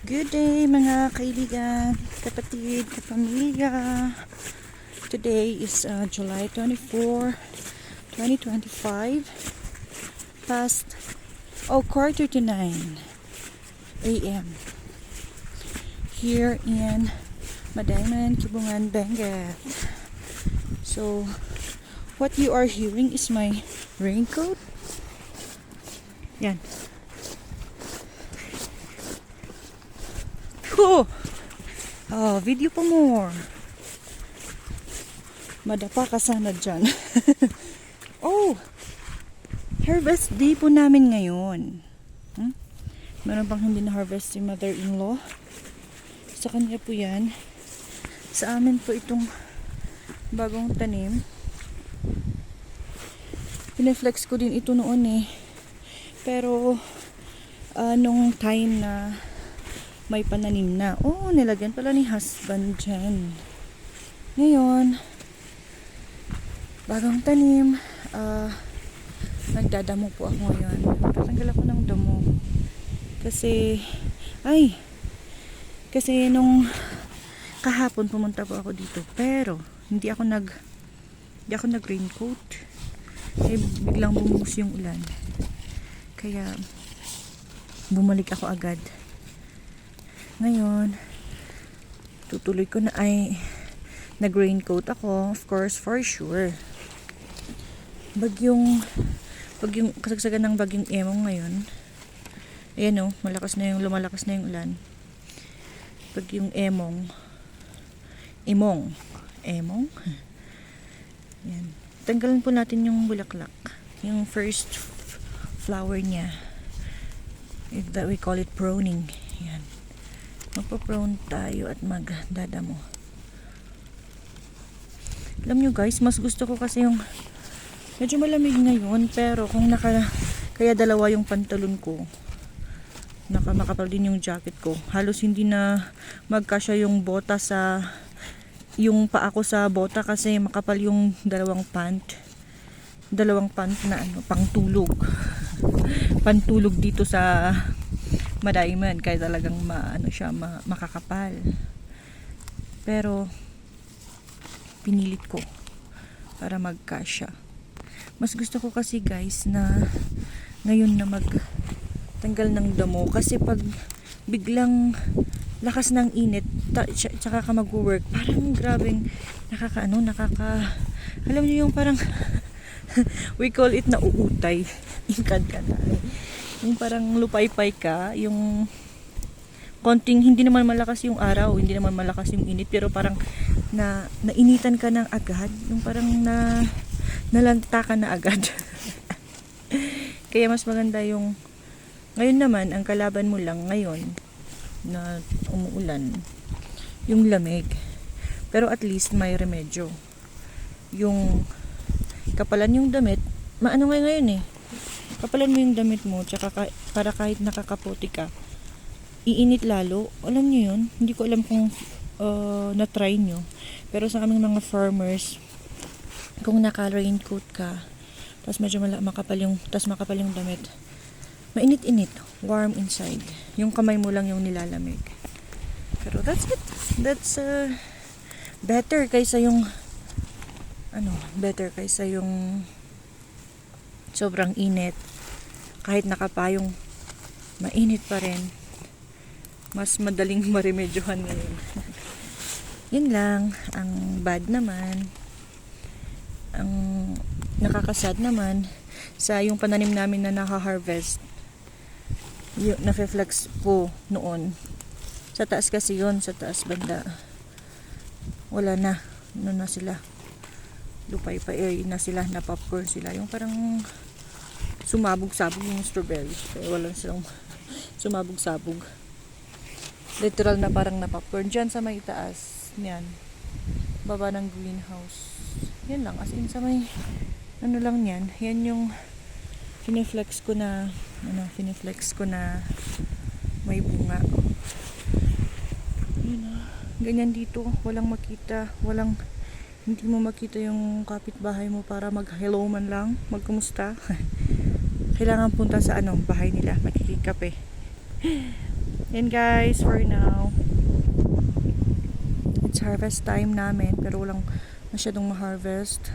Good day mga kaibigan, kapatid, kapamilya. Today is July 24, 2025. Past quarter to 9 a.m. here in Madayman, Kibungan, Benguet. So, what you are hearing is my raincoat. Yan. Video pa more. Madapa ka sana dyan. Harvest day po namin ngayon. Meron pang hindi na harvest si mother-in-law. Sa kanya po yan. Sa amin po itong bagong tanim. Pineflex ko din ito noon eh. Pero, nung time na may pananim na. Nilagyan pala ni husband dyan. Ngayon, bagong tanim. Nagdadamo po ako ngayon. Tatanggal ako ng damo. Kasi nung kahapon pumunta po ako dito. Pero, hindi ako nag-raincoat. Biglang bumuhos yung ulan. Kaya, bumalik ako agad. Ngayon, tutuloy ko na nag-raincoat ako, of course, for sure. Kasagsagan ng bagyong Emong ngayon. Ayan lumalakas na yung ulan. Bagyong Emong. Emong? Yan. Tanggalan po natin yung bulaklak. Yung first flower niya. That we call it pruning. Yan. Magpa-prune tayo at magdadamo. Alam nyo guys, mas gusto ko kasi yung medyo malamig ngayon, pero kung kaya dalawa yung pantalon ko, makapal din yung jacket ko, halos hindi na magkasya yung bota yung paa ko sa bota kasi makapal yung dalawang pant na pangtulog pantulog dito sa Madayman, kaya talagang makakapal. Pero pinilit ko para magkasya. Mas gusto ko kasi guys na ngayon na magtanggal ng damo, kasi pag biglang lakas ng init tsaka ka mag-work, parang grabeng alam niyo yung parang we call it na uutay. Ingkad ka na. Yung parang lupay-pay ka, yung konting, hindi naman malakas yung araw, hindi naman malakas yung init, pero parang nainitan ka ng agad, yung parang nalanta ka na agad. Kaya mas maganda yung ngayon naman, ang kalaban mo lang ngayon na umuulan, yung lamig. Pero at least may remedyo. Yung kapalan yung damit, ngayon kapalan mo yung damit mo, tsaka para kahit nakakaputi ka, iinit lalo. Alam nyo yun? Hindi ko alam kung na-try nyo. Pero sa aming mga farmers, kung naka-raincoat ka, tapos medyo makapal yung damit, mainit-init, warm inside. Yung kamay mo lang yung nilalamig. Pero that's it. That's better kaysa yung sobrang init. Kahit nakapayong, mainit pa rin. Mas madaling maremedyohan ngayon. Yun lang. Ang bad naman, ang nakakasad naman, sa yung pananim namin na naka-harvest, yung nafe-flex po noon. Sa taas kasi yun, sa taas banda. Wala na. Na sila. Lupay-pay na sila, na popcorn sila. Yung parang sumabog-sabog yung strawberries. Kaya wala silang sumabog-sabog. Literal na parang na popcorn. Diyan sa may taas. Yan. Baba ng greenhouse. Yan lang. As in sa may lang yan. Yan yung finiflex ko na may bunga. Ganyan dito. Walang makita. Hindi mo makita yung kapitbahay mo para mag-hello man lang. Magkumusta. Kailangan punta sa bahay nila. Makikikape. Yan guys, for now. It's harvest time namin, pero walang masyadong ma-harvest.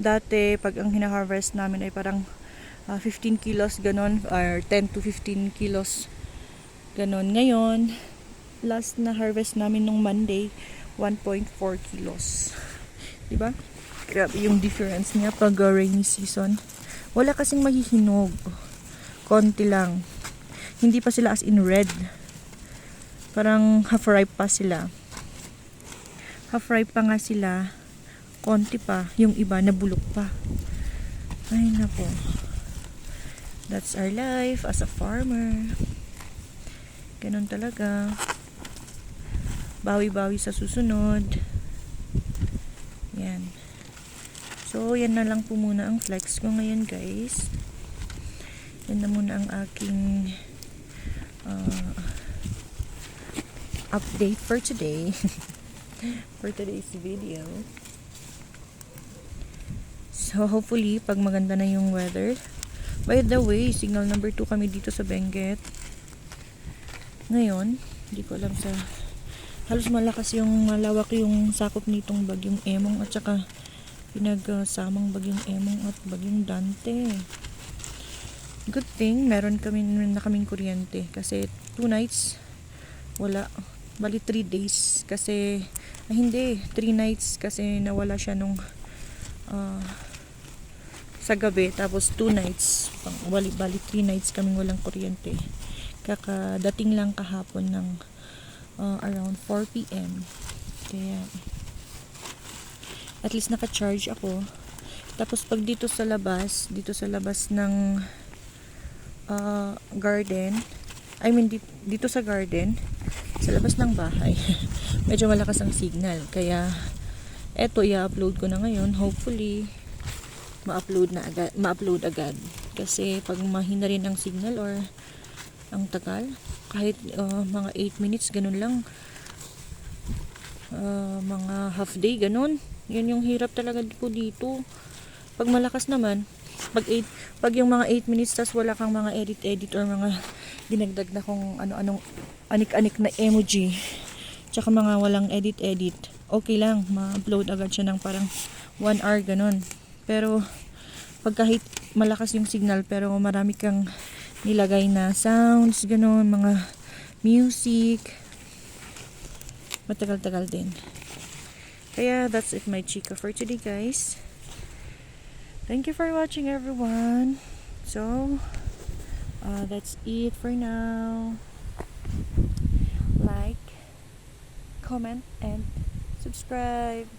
Dati, pag ang hina-harvest namin ay parang 15 kilos ganon, or 10 to 15 kilos ganon. Ngayon, last na harvest namin nung Monday, 1.4 kilos. Diba? Grabe yung difference niya pag rainy season. Wala kasing mahihinog. Konti lang. Hindi pa sila as in red. Parang half-ripe pa sila. Half-ripe pa nga sila. Konti pa. Yung iba nabulok pa. Ay nako. That's our life as a farmer. Ganun talaga. Bawi-bawi sa susunod. Yan. So, yan na lang po muna ang flex ko ngayon guys. Yan na muna ang aking update for today. For today's video. So, hopefully, pag maganda na yung weather. By the way, signal number 2 kami dito sa Benguet. Ngayon, hindi ko alam sa... Halos malakas yung malawak yung sakop nitong bagyong Emong at saka pinagsamang bagyong Emong at bagyong Dante. Good thing, meron na kaming kuryente kasi 2 nights wala, bali 3 days kasi, hindi, 3 nights kasi nawala siya nung sa gabi, tapos 2 nights, bali 3 nights kaming walang kuryente. Kakadating lang kahapon ng around 4 PM. Kaya at least naka-charge ako. Tapos pag dito sa labas ng garden, I mean dito sa garden, sa labas ng bahay, medyo malakas ang signal. Kaya eto, i-upload ko na ngayon. Hopefully ma-upload agad. Kasi pag mahina rin ang signal or ang tagal, kahit mga 8 minutes ganun lang, mga half day ganun, yun yung hirap talaga po dito. Pag malakas naman, pag yung mga 8 minutes tas wala kang mga edit or mga dinagdag na kung ano-anong anik-anik na emoji, tsaka mga walang edit, okay lang, ma-upload agad siya ng parang 1 hour ganun. Pero pag kahit malakas yung signal pero marami kang nilagay na sounds ganun, mga music, matagal-tagal din. Kaya that's it, my chika, for today guys. Thank you for watching everyone. So that's it for now. Like, comment and subscribe.